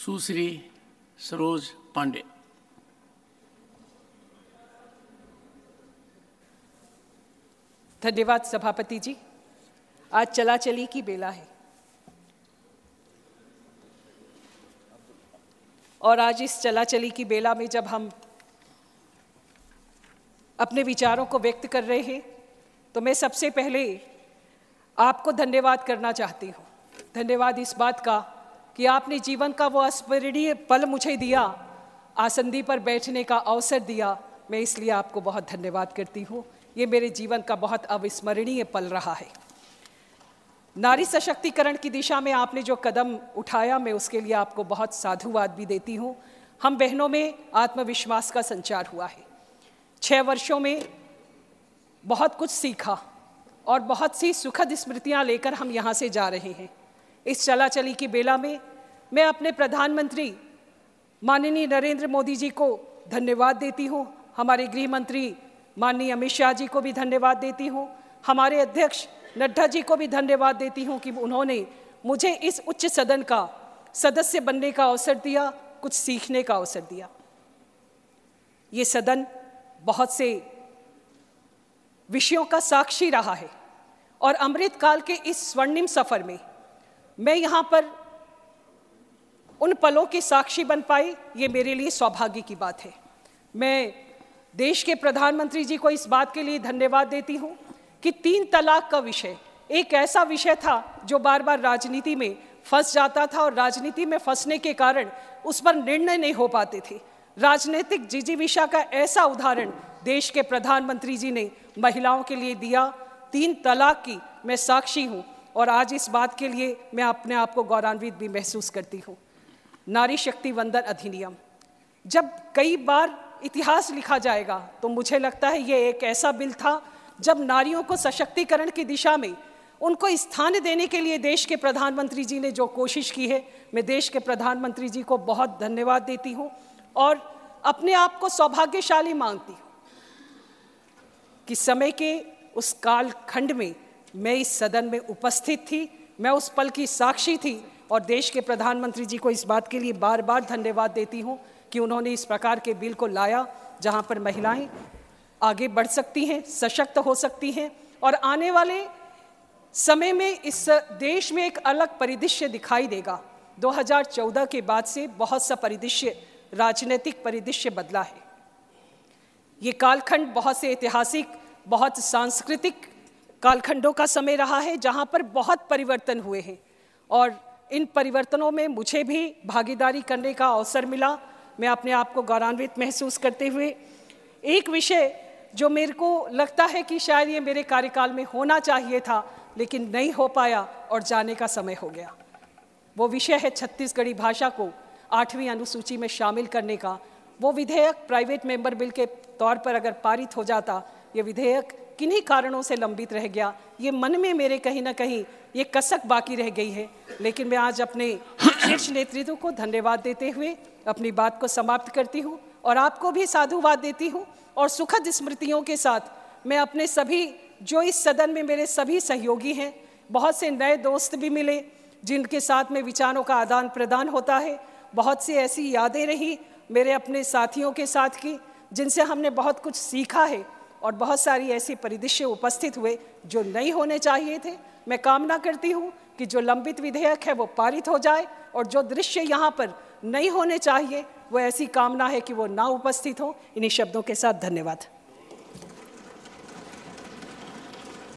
सुश्री सरोज पांडे। धन्यवाद सभापति जी। आज चला चली की बेला है और आज इस चला चली की बेला में जब हम अपने विचारों को व्यक्त कर रहे हैं तो मैं सबसे पहले आपको धन्यवाद करना चाहती हूँ। धन्यवाद इस बात का कि आपने जीवन का वो अस्मरणीय पल मुझे दिया, आसंदी पर बैठने का अवसर दिया। मैं इसलिए आपको बहुत धन्यवाद करती हूँ। ये मेरे जीवन का बहुत अविस्मरणीय पल रहा है। नारी सशक्तिकरण की दिशा में आपने जो कदम उठाया, मैं उसके लिए आपको बहुत साधुवाद भी देती हूँ। हम बहनों में आत्मविश्वास का संचार हुआ है। 6 वर्षों में बहुत कुछ सीखा और बहुत सी सुखद स्मृतियाँ लेकर हम यहाँ से जा रहे हैं। इस चला चली की बेला में मैं अपने प्रधानमंत्री माननीय नरेंद्र मोदी जी को धन्यवाद देती हूँ। हमारे गृह मंत्री माननीय अमित शाह जी को भी धन्यवाद देती हूँ। हमारे अध्यक्ष नड्डा जी को भी धन्यवाद देती हूँ कि उन्होंने मुझे इस उच्च सदन का सदस्य बनने का अवसर दिया, कुछ सीखने का अवसर दिया। ये सदन बहुत से विषयों का साक्षी रहा है और अमृतकाल के इस स्वर्णिम सफर में मैं यहाँ पर उन पलों की साक्षी बन पाई, ये मेरे लिए सौभाग्य की बात है। मैं देश के प्रधानमंत्री जी को इस बात के लिए धन्यवाद देती हूँ कि 3 तलाक का विषय एक ऐसा विषय था जो बार बार राजनीति में फंस जाता था और राजनीति में फंसने के कारण उस पर निर्णय नहीं हो पाते थे। राजनीतिक जिजीविषा का ऐसा उदाहरण देश के प्रधानमंत्री जी ने महिलाओं के लिए दिया। 3 तलाक की मैं साक्षी हूँ और आज इस बात के लिए मैं अपने आप को गौरवान्वित भी महसूस करती हूँ। नारी शक्ति वंदन अधिनियम, जब कई बार इतिहास लिखा जाएगा तो मुझे लगता है ये एक ऐसा बिल था जब नारियों को सशक्तिकरण की दिशा में उनको स्थान देने के लिए देश के प्रधानमंत्री जी ने जो कोशिश की है, मैं देश के प्रधानमंत्री जी को बहुत धन्यवाद देती हूँ और अपने आप को सौभाग्यशाली मानती हूँ कि समय के उस कालखंड में मैं इस सदन में उपस्थित थी, मैं उस पल की साक्षी थी और देश के प्रधानमंत्री जी को इस बात के लिए बार बार धन्यवाद देती हूँ कि उन्होंने इस प्रकार के बिल को लाया जहाँ पर महिलाएं आगे बढ़ सकती हैं, सशक्त हो सकती हैं और आने वाले समय में इस देश में एक अलग परिदृश्य दिखाई देगा। 2014 के बाद से बहुत सा परिदृश्य, राजनीतिक परिदृश्य बदला है। ये कालखंड बहुत से ऐतिहासिक, बहुत सांस्कृतिक कालखंडों का समय रहा है जहाँ पर बहुत परिवर्तन हुए हैं और इन परिवर्तनों में मुझे भी भागीदारी करने का अवसर मिला। मैं अपने आप को गौरवान्वित महसूस करते हुए एक विषय जो मेरे को लगता है कि शायद ये मेरे कार्यकाल में होना चाहिए था लेकिन नहीं हो पाया और जाने का समय हो गया, वो विषय है छत्तीसगढ़ी भाषा को 8वीं अनुसूची में शामिल करने का। वो विधेयक प्राइवेट मेंबर बिल के तौर पर अगर पारित हो जाता, ये विधेयक किन्हीं कारणों से लंबित रह गया। ये मन में मेरे कहीं ना कहीं ये कसक बाकी रह गई है, लेकिन मैं आज अपने शीर्ष नेतृत्व को धन्यवाद देते हुए अपनी बात को समाप्त करती हूँ और आपको भी साधुवाद देती हूँ और सुखद स्मृतियों के साथ मैं अपने सभी, जो इस सदन में मेरे सभी सहयोगी हैं, बहुत से नए दोस्त भी मिले जिनके साथ में विचारों का आदान प्रदान होता है। बहुत सी ऐसी यादें रही मेरे अपने साथियों के साथ की जिनसे हमने बहुत कुछ सीखा है और बहुत सारी ऐसी परिदृश्य उपस्थित हुए जो नहीं होने चाहिए थे। मैं कामना करती हूँ कि जो लंबित विधेयक है वो पारित हो जाए और जो दृश्य यहाँ पर नहीं होने चाहिए वो ऐसी कामना है कि वो ना उपस्थित हो। इन्हीं शब्दों के साथ धन्यवाद।